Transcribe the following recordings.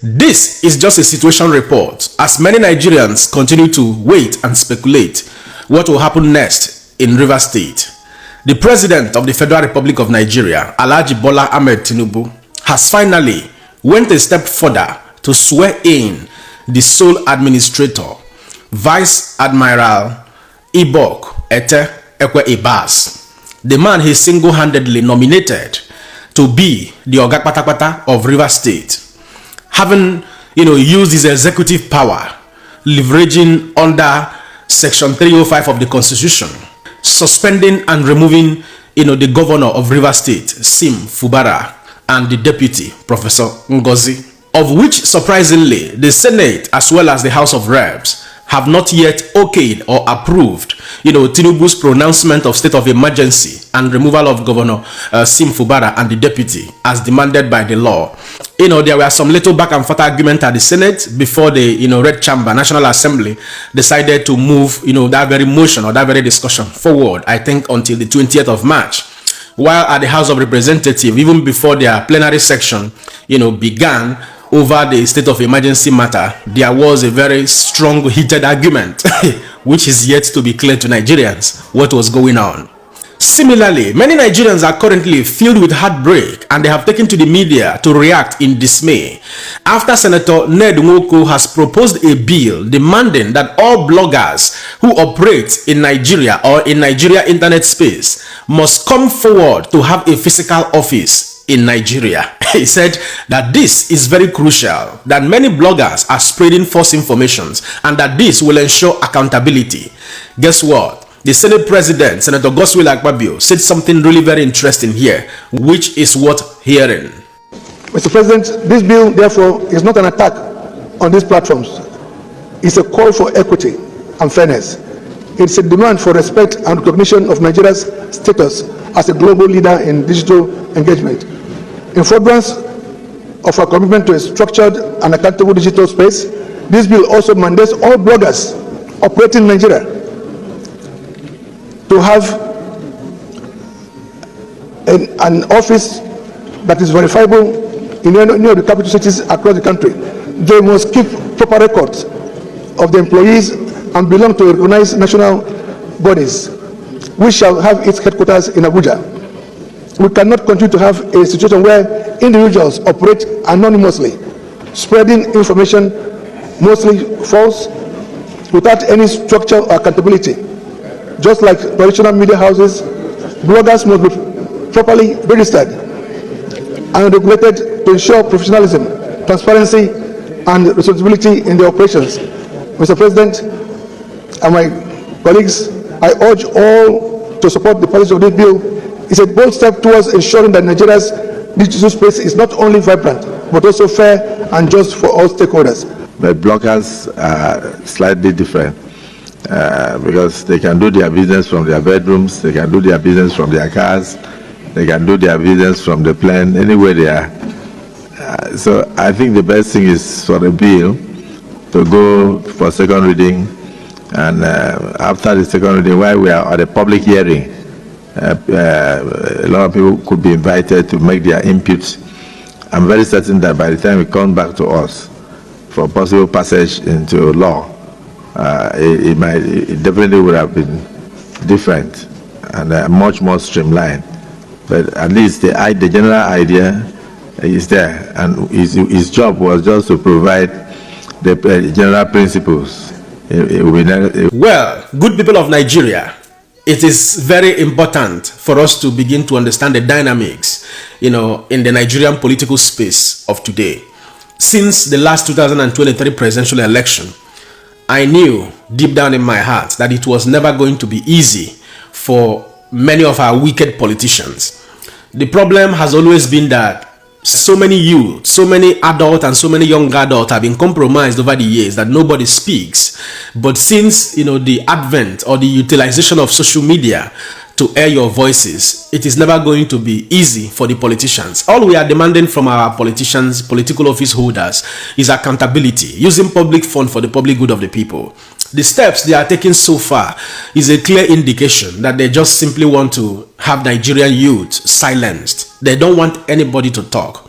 This is just a situation report as many Nigerians continue to wait and speculate what will happen next in Rivers State. The President of the Federal Republic of Nigeria, Alhaji Bøla Tinubu, has finally went a step further to swear in the sole Admnistrator, Vice Admiral Ibok Ete Ekwe Ibas, the man he single-handedly nominated to be the Oga Patapata of Rivers State, having used his executive power, leveraging under Section 305 of the Constitution, suspending and removing the governor of Rivers State, Suspénding Fubara, and the deputy, Professor Ngozi, of which surprisingly the Senate as well as the House of Reps have not yet okayed or approved Tinubu's pronouncement of state of emergency and removal of Governor Suspénding Fubara and the deputy as demanded by the law. There were some little back and forth argument at the Senate before the Red Chamber, National Assembly, decided to move that very motion or that very discussion forward, I think until the 20th of March. While at the House of Representatives, even before their plenary section began over the state of emergency matter, there was a very strong heated argument which is yet to be clear to Nigerians what was going on. Similarly, many Nigerians are currently filled with heartbreak and they have taken to the media to react in dismay after Senatør Ned Nwoko has proposed a bill demanding that all bloggers who operate in Nigeria or in Nigeria internet space must come forward to have a physical office in Nigeria. He said that this is very crucial, that many bloggers are spreading false informations and that this will ensure accountability. Guess what? The Senate President, Senator Godswill said something really very interesting here, which is worth hearing. Mr. President, this bill, therefore, is not an attack on these platforms. It's a call for equity and fairness. It's a demand for respect and recognition of Nigeria's status as a global leader in digital engagement. In furtherance of our commitment to a structured and accountable digital space, this bill also mandates all bloggers operating in Nigeria to have an office that is verifiable in any of the capital cities across the country. They must keep proper records of the employees and belong to recognized national bodies, which shall have its headquarters in Abuja. We cannot continue to have a situation where individuals operate anonymously, spreading information mostly false without any structure or accountability. Just like traditional media houses, bloggers must be properly registered and regulated to ensure professionalism, transparency, and responsibility in their operations. Mr. President and my colleagues, I urge all to support the policy of this bill. It's a bold step towards ensuring that Nigeria's digital space is not only vibrant, but also fair and just for all stakeholders. But bloggers are slightly different. Because they can do their business from their bedrooms, they can do their business from their cars, they can do their business from the plane, anywhere they are. So I think the best thing is for the bill to go for second reading, and after the second reading, while we are at a public hearing, a lot of people could be invited to make their inputs. I'm very certain that by the time it comes back to us for possible passage into law, it definitely would have been different and much more streamlined. But at least the general idea is there, and his job was just to provide the general principles. Well, good people of Nigeria, it is very important for us to begin to understand the dynamics, in the Nigerian political space of today. Since the last 2023 presidential election, I knew deep down in my heart that it was never going to be easy for many of our wicked politicians. The problem has always been that so many youth, so many adults and so many young adults have been compromised over the years that nobody speaks. But since the advent or the utilization of social media to air your voices, it is never going to be easy for the politicians. All we are demanding from our politicians, political office holders, is accountability, using public funds for the public good of the people. The steps they are taking so far is a clear indication that they just simply want to have Nigerian youth silenced. They don't want anybody to talk.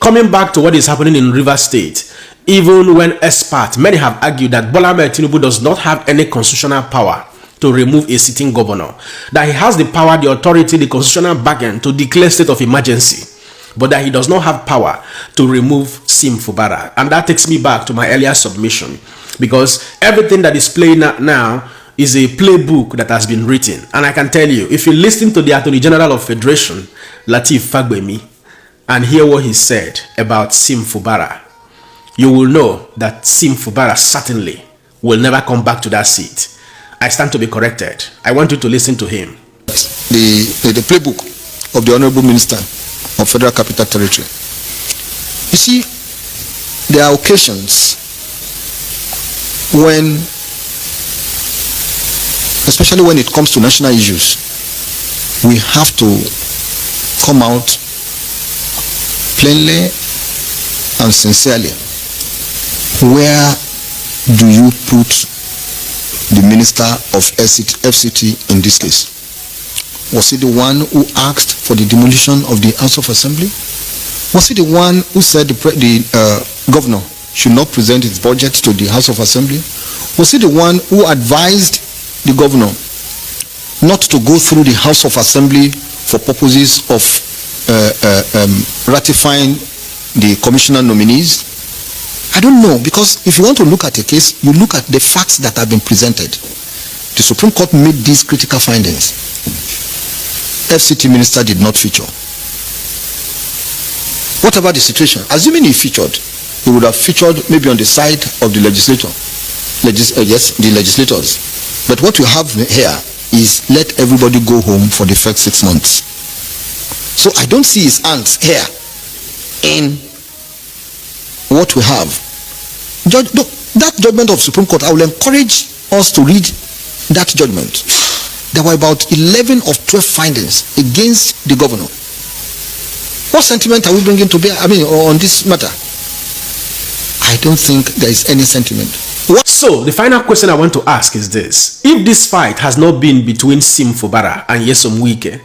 Coming back to what is happening in Rivers State, even when experts, many have argued that Bøla Tinubu does not have any constitutional power to remove a sitting governor, that he has the power, the authority, the constitutional bargain to declare state of emergency, but that he does not have power to remove Fubara. And that takes me back to my earlier submission, because everything that is playing now is a playbook that has been written. And I can tell you, if you listen to the Attorney General of Federation, Lateef Fagbemi, and hear what he said about Fubara, you will know that Fubara certainly will never come back to that seat. I stand to be corrected. I want you to listen to him. The playbook of the Honorable Minister of Federal Capital Territory. You see, there are occasions when, especially when it comes to national issues, we have to come out plainly and sincerely. Where do you put the Minister of FCT in this case? Was he the one who asked for the demolition of the House of Assembly? Was he the one who said the governor should not present his budget to the House of Assembly? Was he the one who advised the governor not to go through the House of Assembly for purposes of ratifying the commissioner nominees? I don't know, because if you want to look at a case, you look at the facts that have been presented. The Supreme Court made these critical findings. FCT minister did not feature. What about the situation? Assuming he featured, he would have featured maybe on the side of the legislator. Yes, the legislators. But what you have here is let everybody go home for the first 6 months. So I don't see his hands here in what we have. That judgment of Supreme Court, I will encourage us to read that judgment. There were about 11 of 12 findings against the governor. What sentiment are we bringing to bear, on this matter? I don't think there is any sentiment. So the final question I want to ask is this: if this fight has not been between Fubara and Wike,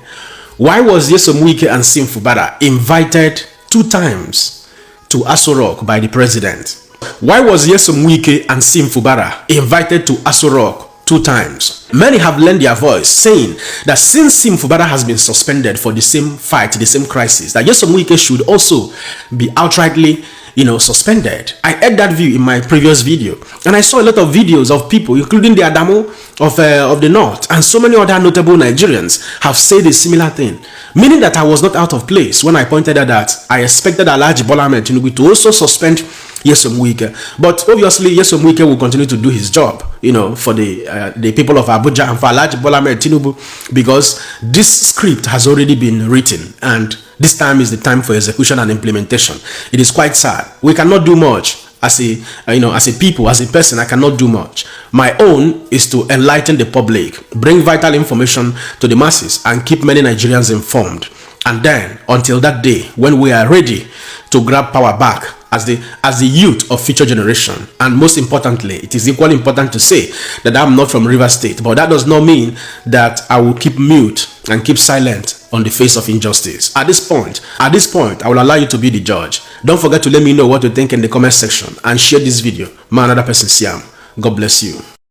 why was Wike and Fubara invited 2 times to Aso Rock by the president? Why was Wike and Fubara invited to Aso Rock 2 times? Many have lent their voice, saying that since Fubara has been suspended for the same fight, the same crisis, that Wike should also be outrightly, suspended. I heard that view in my previous video, and I saw a lot of videos of people, including the Adamo of the North, and so many other notable Nigerians have said a similar thing, meaning that I was not out of place when I pointed out that I expected Alhaji Bøla Tinubu to also suspend Wike. But obviously Wike will continue to do his job, for the people of Abuja and for Alhaji Bøla Tinubu, because this script has already been written, and this time is the time for execution and implementation. It is quite sad. We cannot do much as a people, as a person. I cannot do much. My own is to enlighten the public, bring vital information to the masses, and keep many Nigerians informed. And then, until that day when we are ready to grab power back as the youth of future generation. And most importantly, it is equally important to say that I'm not from Rivers State, but that does not mean that I will keep mute and keep silent on the face of injustice. At this point, I will allow you to be the judge. Don't forget to let me know what you think in the comment section, and share this video. My another person, Siam. God bless you.